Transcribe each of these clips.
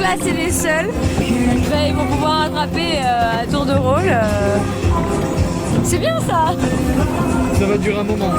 là c'est les seuls. Ben, ils vont pouvoir attraper à tour de rôle. C'est bien ça. Ça va durer un moment.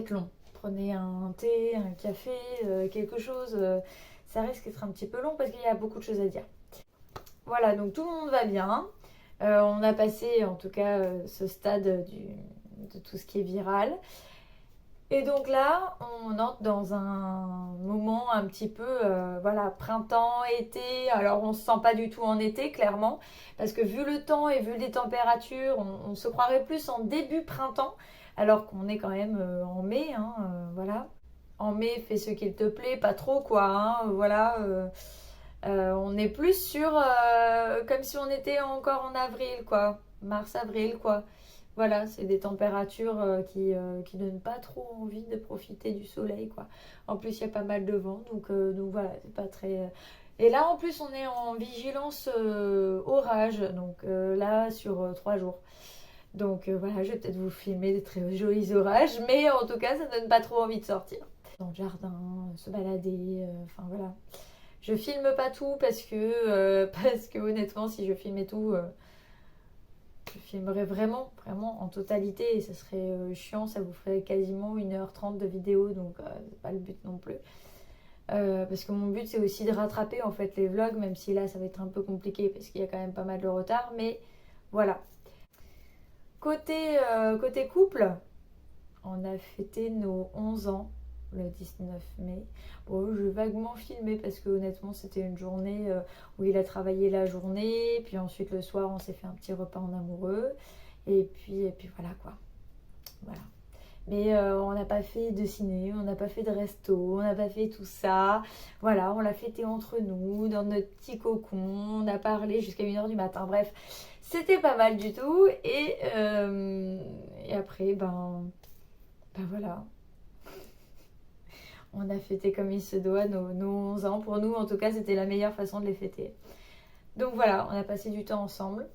Long. Prenez un thé, un café, quelque chose. Ça risque d'être un petit peu long parce qu'il y a beaucoup de choses à dire. Voilà, donc tout le monde va bien. On a passé en tout cas ce stade de tout ce qui est viral. Et donc là, on entre dans un moment un petit peu, voilà, printemps, été. Alors on se sent pas du tout en été, clairement, parce que vu le temps et vu les températures, on se croirait plus en début printemps, alors qu'on est quand même en mai, hein, voilà. En mai, fais ce qu'il te plaît, pas trop quoi, hein, voilà. On est plus sur comme si on était encore en avril, quoi, mars-avril, quoi. Voilà, c'est des températures qui donnent pas trop envie de profiter du soleil, quoi. En plus, il y a pas mal de vent, donc voilà, c'est pas très... Et là, en plus, on est en vigilance orage, donc là, sur 3 jours. Donc voilà, je vais peut-être vous filmer des très jolis orages, mais en tout cas, ça donne pas trop envie de sortir. Dans le jardin, se balader, enfin voilà. Je filme pas tout parce que honnêtement, si je filmais tout... je filmerais vraiment en totalité et ça serait chiant, ça vous ferait quasiment 1h30 de vidéo, donc c'est pas le but non plus. Parce que mon but c'est aussi de rattraper en fait les vlogs, même si là ça va être un peu compliqué parce qu'il y a quand même pas mal de retard, mais voilà. Côté couple, on a fêté nos 11 ans le 19 mai. Bon, je vais vaguement filmer parce que honnêtement c'était une journée où il a travaillé la journée, puis ensuite le soir on s'est fait un petit repas en amoureux et puis voilà quoi. Voilà. Mais on n'a pas fait de ciné, on n'a pas fait de resto, on n'a pas fait tout ça. Voilà, on l'a fêté entre nous, dans notre petit cocon, on a parlé jusqu'à 1h du matin. Bref, c'était pas mal du tout. Et après, ben voilà. On a fêté comme il se doit nos 11 ans. Pour nous, en tout cas, c'était la meilleure façon de les fêter. Donc voilà, on a passé du temps ensemble,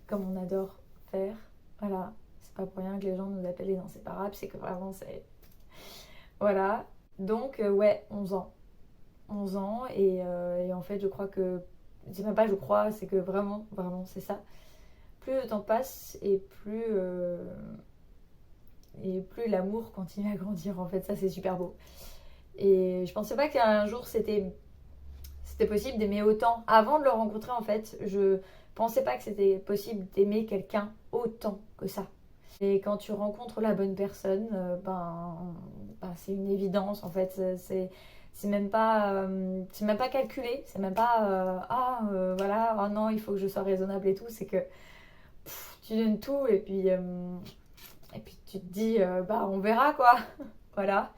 comme on adore faire. Voilà, c'est pas pour rien que les gens nous appellent les inséparables, c'est que vraiment c'est... Voilà, donc ouais, 11 ans. 11 ans et en fait, je crois que... C'est même pas je crois, c'est que vraiment, c'est ça. Plus le temps passe et plus l'amour continue à grandir, en fait, ça c'est super beau. Et je pensais pas qu'un jour c'était possible d'aimer autant. Avant de le rencontrer, en fait, je pensais pas que c'était possible d'aimer quelqu'un autant que ça. Et quand tu rencontres la bonne personne, c'est une évidence en fait. C'est même pas calculé. C'est même pas voilà, oh non, il faut que je sois raisonnable et tout. C'est que tu donnes tout et puis tu te dis on verra quoi. Voilà.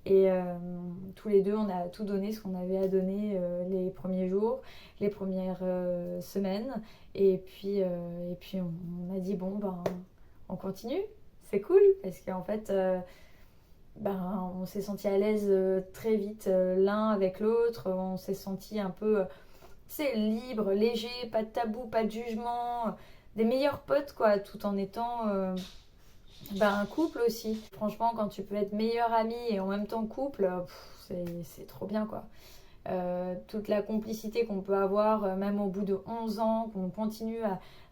Et tous les deux, on a tout donné ce qu'on avait à donner les premiers jours, les premières semaines. Et puis on a dit on continue. C'est cool parce qu'en fait, on s'est senti à l'aise très vite l'un avec l'autre. On s'est senti un peu, libre, léger, pas de tabou, pas de jugement. Des meilleurs potes quoi, tout en étant... un couple aussi. Franchement, quand tu peux être meilleure amie et en même temps couple, c'est trop bien quoi. Toute la complicité qu'on peut avoir, même au bout de 11 ans, qu'on continue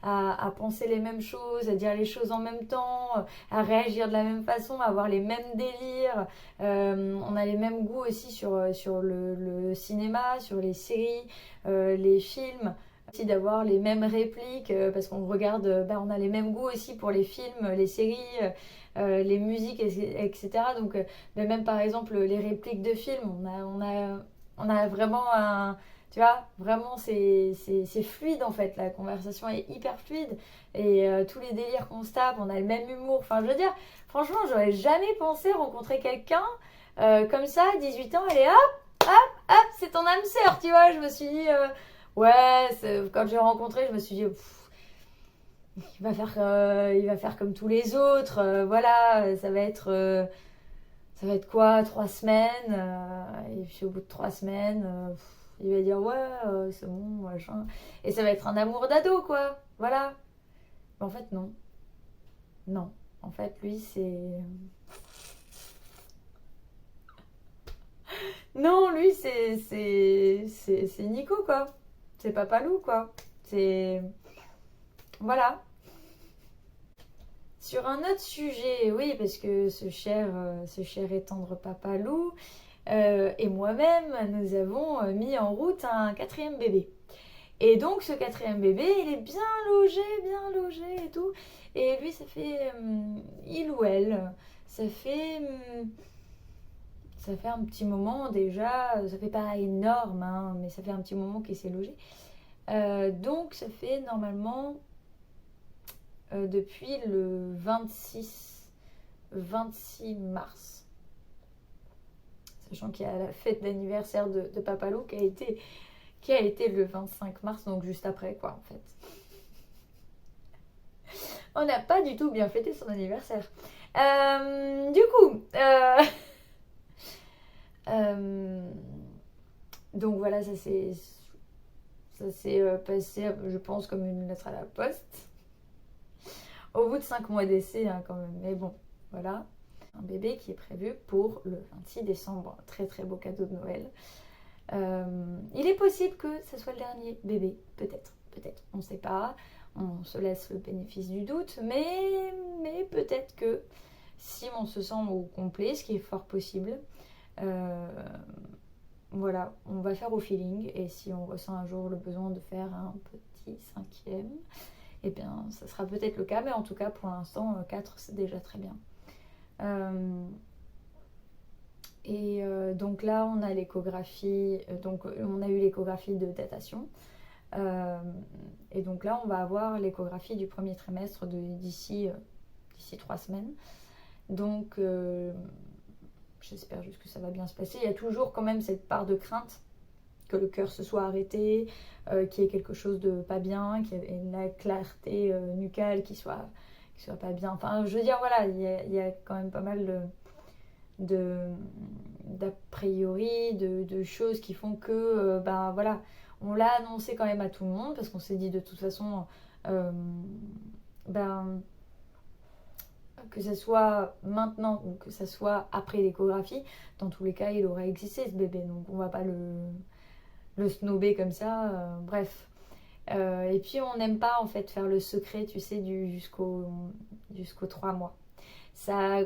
à penser les mêmes choses, à dire les choses en même temps, à réagir de la même façon, à avoir les mêmes délires. On a les mêmes goûts aussi sur le cinéma, sur les séries, les films. Aussi d'avoir les mêmes répliques parce qu'on regarde, on a les mêmes goûts aussi pour les films, les séries, les musiques, etc. Donc, mais même par exemple les répliques de films, on a vraiment tu vois, vraiment c'est fluide en fait, la conversation est hyper fluide et tous les délires qu'on se tape, on a le même humour. Enfin, je veux dire, franchement, j'aurais jamais pensé rencontrer quelqu'un comme ça, 18 ans, allez hop, c'est ton âme sœur, tu vois. Je me suis dit, quand j'ai rencontré, je me suis dit, il va faire comme tous les autres, voilà, ça va être quoi, 3 semaines, et puis au bout de 3 semaines, il va dire c'est bon, machin, et ça va être un amour d'ado, quoi, voilà. Mais en fait, non, en fait, lui, non, lui, c'est Nico, quoi, c'est Papalou, quoi, c'est... Voilà. Sur un autre sujet, oui, parce que ce cher et tendre Papalou et moi-même, nous avons mis en route un 4e bébé. Et donc, ce 4e bébé, il est bien logé et tout. Et lui, ça fait, il ou elle, ça fait un petit moment déjà, ça fait pas énorme, hein, mais ça fait un petit moment qu'il s'est logé. Donc, ça fait normalement... depuis le 26 mars. Sachant qu'il y a la fête d'anniversaire de Papalou qui a été le 25 mars, donc juste après, quoi, en fait. On n'a pas du tout bien fêté son anniversaire. Du coup, donc voilà, ça s'est passé, je pense, comme une lettre à la poste. Au bout de 5 mois d'essai, hein, quand même. Mais bon, voilà. Un bébé qui est prévu pour le 26 décembre. Très très beau cadeau de Noël. Il est possible que ce soit le dernier bébé. Peut-être. On ne sait pas. On se laisse le bénéfice du doute. Mais peut-être que si on se sent au complet, ce qui est fort possible, voilà, on va faire au feeling. Et si on ressent un jour le besoin de faire un petit 5e, eh bien, ça sera peut-être le cas, mais en tout cas, pour l'instant, 4, c'est déjà très bien. Donc là, on a l'échographie, donc on a eu l'échographie de datation. Et donc là, on va avoir l'échographie du premier trimestre d'ici 3 semaines. Donc, j'espère juste que ça va bien se passer. Il y a toujours quand même cette part de crainte que le cœur se soit arrêté, qu'il y ait quelque chose de pas bien, qu'il y ait la clarté nucale qui soit pas bien. Enfin, je veux dire, voilà, il y a quand même pas mal d'a priori, de choses qui font que, voilà, on l'a annoncé quand même à tout le monde, parce qu'on s'est dit de toute façon, que ça soit maintenant ou que ça soit après l'échographie, dans tous les cas, il aurait existé ce bébé, donc on va pas le snober comme ça, bref. Et puis on n'aime pas en fait faire le secret, tu sais, jusqu'aux 3 mois. Ça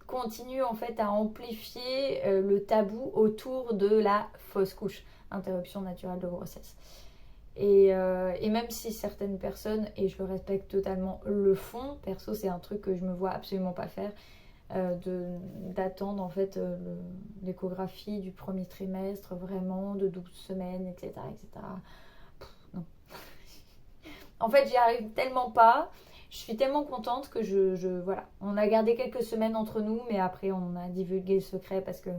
continue en fait à amplifier le tabou autour de la fausse couche, interruption naturelle de grossesse. Et même si certaines personnes, et je le respecte totalement, le font, perso c'est un truc que je me vois absolument pas faire, d'attendre en fait l'échographie du premier trimestre, vraiment de 12 semaines, etc. etc. Non. En fait, j'y arrive tellement pas. Je suis tellement contente que voilà. On a gardé quelques semaines entre nous, mais après on a divulgué le secret parce que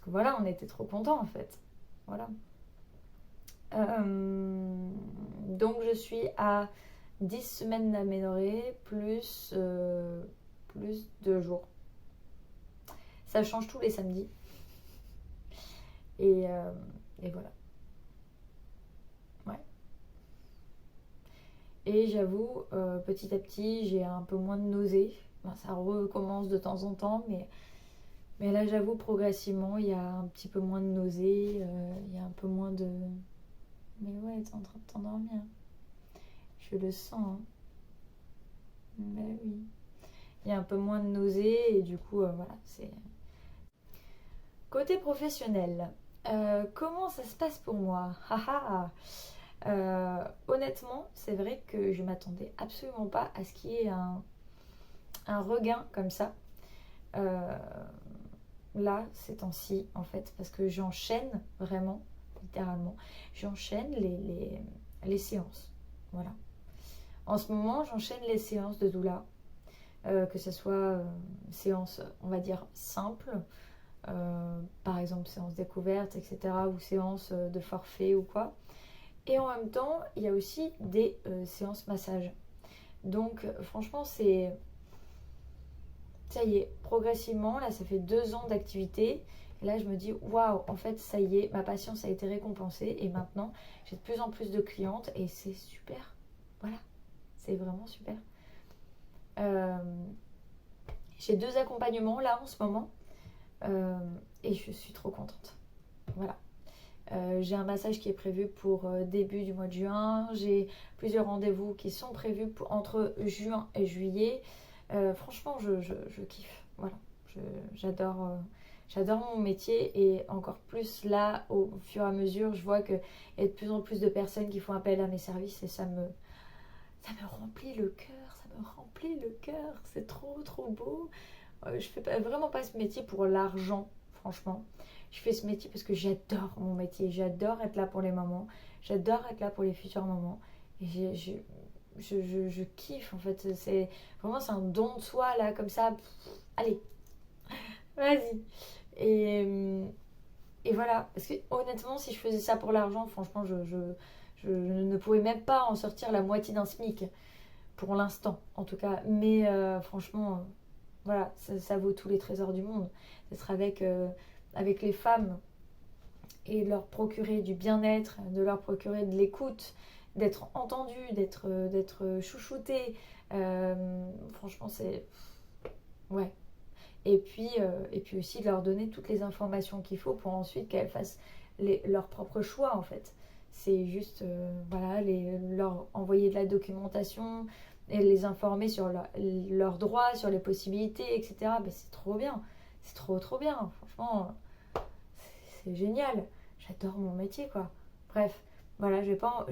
voilà, on était trop contents en fait. Voilà. Donc je suis à 10 semaines d'aménorrhée plus 2 jours. Ça change tous les samedis. Et voilà. Ouais. Et j'avoue, petit à petit, j'ai un peu moins de nausées. Bon, ça recommence de temps en temps, mais là, j'avoue, progressivement, il y a un petit peu moins de nausées. Il y a un peu moins de... Mais ouais, t'es en train de t'endormir. Je le sens. Hein. Ben oui. Il y a un peu moins de nausées et du coup, voilà, c'est... Côté professionnel, comment ça se passe pour moi? Honnêtement, c'est vrai que je m'attendais absolument pas à ce qu'il y ait un regain comme ça. Là, ces temps-ci, en fait, parce que j'enchaîne vraiment, littéralement, j'enchaîne les séances. Voilà. En ce moment, j'enchaîne les séances de doula, que ce soit séances, on va dire, simples, par exemple séance découverte, etc., ou séance de forfait ou quoi. Et en même temps, il y a aussi des séances massage. Donc franchement, ça y est, progressivement, là ça fait 2 ans d'activité. Et là je me dis, waouh, en fait ça y est, ma patience a été récompensée. Et maintenant, j'ai de plus en plus de clientes et c'est super. Voilà, c'est vraiment super. J'ai 2 accompagnements là en ce moment. Et je suis trop contente. Voilà. J'ai un massage qui est prévu pour début du mois de juin. J'ai plusieurs rendez-vous qui sont prévus entre juin et juillet. Franchement, je kiffe. Voilà. J'adore mon métier et encore plus là, au fur et à mesure, je vois qu'il y a de plus en plus de personnes qui font appel à mes services et ça me remplit le cœur. Ça me remplit le cœur. C'est trop, trop beau. Je fais vraiment pas ce métier pour l'argent, franchement. Je fais ce métier parce que j'adore mon métier. J'adore être là pour les mamans. J'adore être là pour les futures mamans. Et je kiffe, en fait. C'est un don de soi, là, comme ça. Allez, vas-y. Et voilà. Parce que honnêtement, si je faisais ça pour l'argent, franchement, je ne pourrais même pas en sortir la moitié d'un SMIC. Pour l'instant, en tout cas. Mais franchement... Voilà, ça vaut tous les trésors du monde. D'être avec les femmes et de leur procurer du bien-être, de leur procurer de l'écoute, d'être entendu, d'être chouchouté. Franchement, c'est... Ouais. Et puis aussi de leur donner toutes les informations qu'il faut pour ensuite qu'elles fassent leurs propres choix, en fait. C'est juste, voilà, leur envoyer de la documentation et les informer sur leurs droits, sur les possibilités, etc. Ben, c'est trop bien. C'est trop, trop bien. Franchement, c'est génial. J'adore mon métier, quoi. Bref, voilà, je vais pas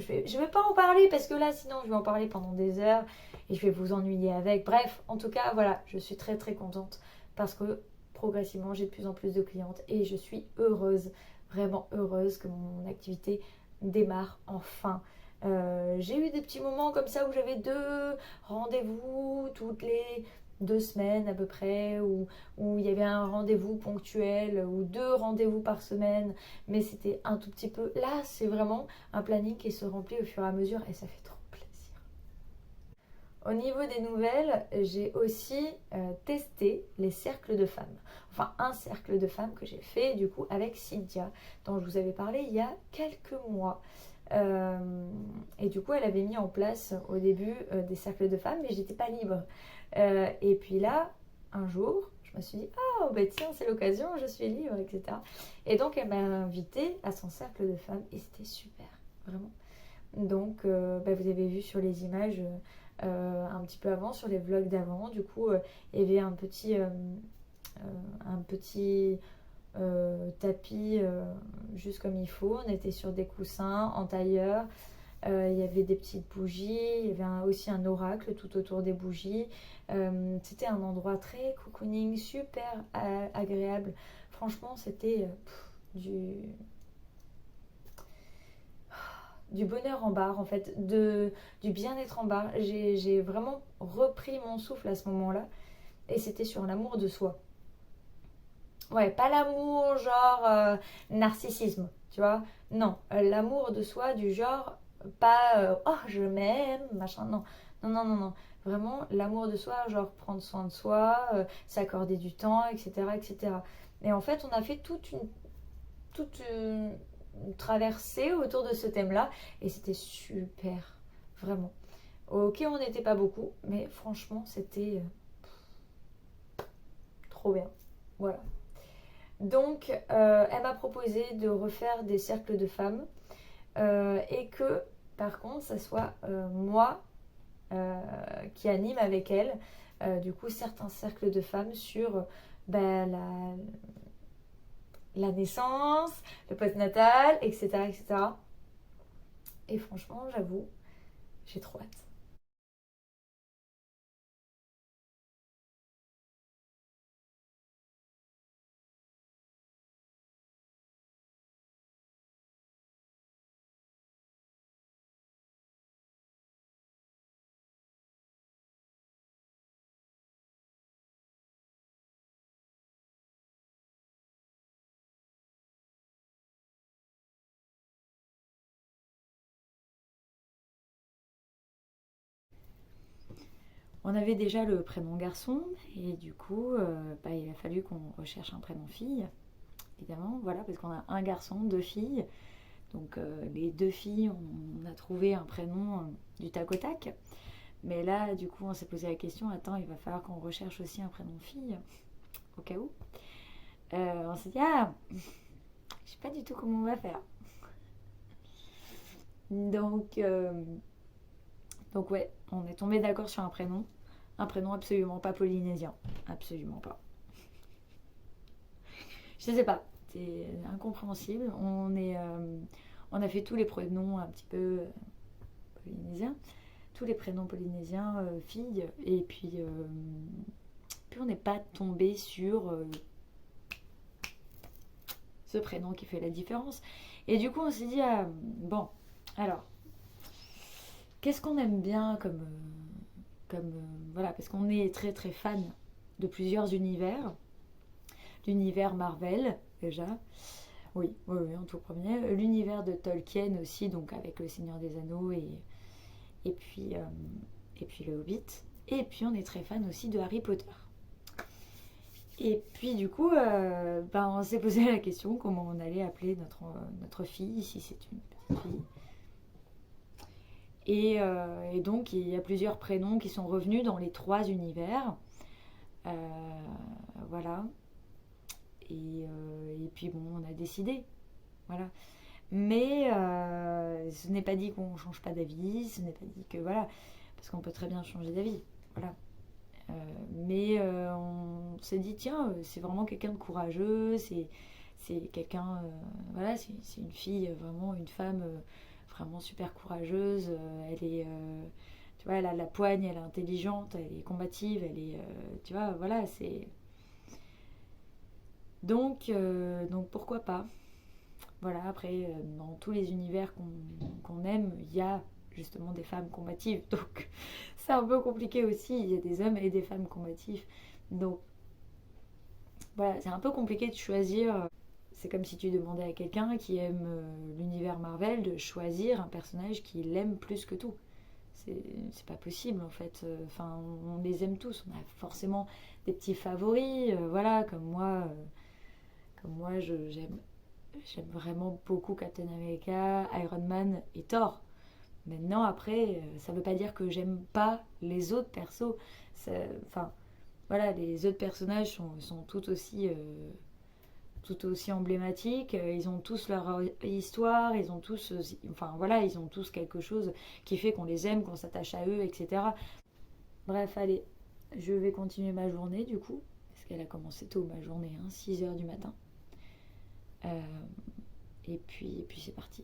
en parler parce que là, sinon, je vais en parler pendant des heures et je vais vous ennuyer avec. Bref, en tout cas, voilà, je suis très, très contente parce que progressivement, j'ai de plus en plus de clientes et je suis heureuse, vraiment heureuse que mon activité démarre enfin. J'ai eu des petits moments comme ça où j'avais 2 rendez-vous toutes les 2 semaines à peu près, où il y avait un rendez-vous ponctuel ou 2 rendez-vous par semaine, mais c'était un tout petit peu. Là, c'est vraiment un planning qui se remplit au fur et à mesure et ça fait trop plaisir. Au niveau des nouvelles, j'ai aussi testé les cercles de femmes. Enfin, un cercle de femmes que j'ai fait du coup avec Cynthia, dont je vous avais parlé il y a quelques mois. Et du coup, elle avait mis en place au début des cercles de femmes, mais j'étais pas libre. Et puis là, un jour, je me suis dit, oh, bah tiens, c'est l'occasion, je suis libre, etc. Et donc, elle m'a invitée à son cercle de femmes et c'était super, vraiment. Donc, bah, vous avez vu sur les images un petit peu avant, sur les vlogs d'avant, du coup, il y avait un petit un petit tapis juste comme il faut. On était sur des coussins en tailleur. Il y avait des petites bougies, il y avait aussi un oracle tout autour des bougies. C'était un endroit très cocooning, super agréable. Franchement, c'était du bonheur en barre, en fait, du bien-être en barre. J'ai vraiment repris mon souffle à ce moment-là. Et c'était sur l'amour de soi. Ouais, pas l'amour genre narcissisme, tu vois. Non, l'amour de soi du genre, pas oh je m'aime, machin, non. Non, non, non, non. Vraiment, l'amour de soi, genre prendre soin de soi, s'accorder du temps, etc., etc. Et en fait, on a fait toute une traversée autour de ce thème-là. Et c'était super, vraiment. Ok, on n'était pas beaucoup, mais franchement, c'était trop bien. Voilà. Donc, elle m'a proposé de refaire des cercles de femmes et que, par contre, ça soit moi qui anime avec elle, du coup, certains cercles de femmes sur ben, la naissance, le postnatal, etc., etc. Et franchement, j'avoue, j'ai trop hâte. On avait déjà le prénom garçon et du coup, bah, il a fallu qu'on recherche un prénom fille, évidemment, voilà, parce qu'on a un garçon, deux filles. Donc les deux filles, on a trouvé un prénom du tac au tac. Mais là, du coup, on s'est posé la question, attends, il va falloir qu'on recherche aussi un prénom fille, au cas où. On s'est dit, ah, je sais pas du tout comment on va faire. Donc, euh, donc ouais, on est tombé d'accord sur un prénom. Un prénom absolument pas polynésien. Absolument pas. Je sais pas, c'est incompréhensible. On a fait tous les prénoms un petit peu polynésiens. Tous les prénoms polynésiens, filles. Et puis on n'est pas tombé sur ce prénom qui fait la différence. Et du coup, on s'est dit, ah, bon, alors, qu'est-ce qu'on aime bien voilà, parce qu'on est très très fan de plusieurs univers. L'univers Marvel, déjà. Oui, oui, oui, en tout premier. L'univers de Tolkien aussi, donc avec Le Seigneur des Anneaux et puis, euh, et puis Le Hobbit. Et puis on est très fan aussi de Harry Potter. Et puis du coup, ben, on s'est posé la question comment on allait appeler notre fille, si c'est une petite fille. Et donc il y a plusieurs prénoms qui sont revenus dans les trois univers. Euh, voilà. Et puis bon, on a décidé. Voilà. Mais ce n'est pas dit qu'on ne change pas d'avis, ce n'est pas dit que voilà, parce qu'on peut très bien changer d'avis. Voilà. Mais on s'est dit, tiens, c'est vraiment quelqu'un de courageux, c'est quelqu'un, voilà, c'est une fille, vraiment une femme vraiment super courageuse. Elle est, tu vois, elle a la poigne, elle est intelligente, elle est combative, elle est, tu vois, voilà, c'est. Donc pourquoi pas. Voilà, après, dans tous les univers qu'on aime, il y a justement des femmes combatives. Donc, c'est un peu compliqué aussi. Il y a des hommes et des femmes combatifs. Donc, voilà, c'est un peu compliqué de choisir. C'est comme si tu demandais à quelqu'un qui aime l'univers Marvel de choisir un personnage qu'il aime plus que tout. C'est pas possible en fait. Enfin, on les aime tous. On a forcément des petits favoris. Voilà, comme moi, j'aime vraiment beaucoup Captain America, Iron Man et Thor. Maintenant, après, ça veut pas dire que j'aime pas les autres persos. Enfin, voilà, les autres personnages sont tout aussi emblématiques. Ils ont tous leur histoire, ils ont tous, enfin voilà, ils ont tous quelque chose qui fait qu'on les aime, qu'on s'attache à eux, etc. Bref, allez, je vais continuer ma journée du coup, parce qu'elle a commencé tôt ma journée, 6h du matin. Et puis c'est parti.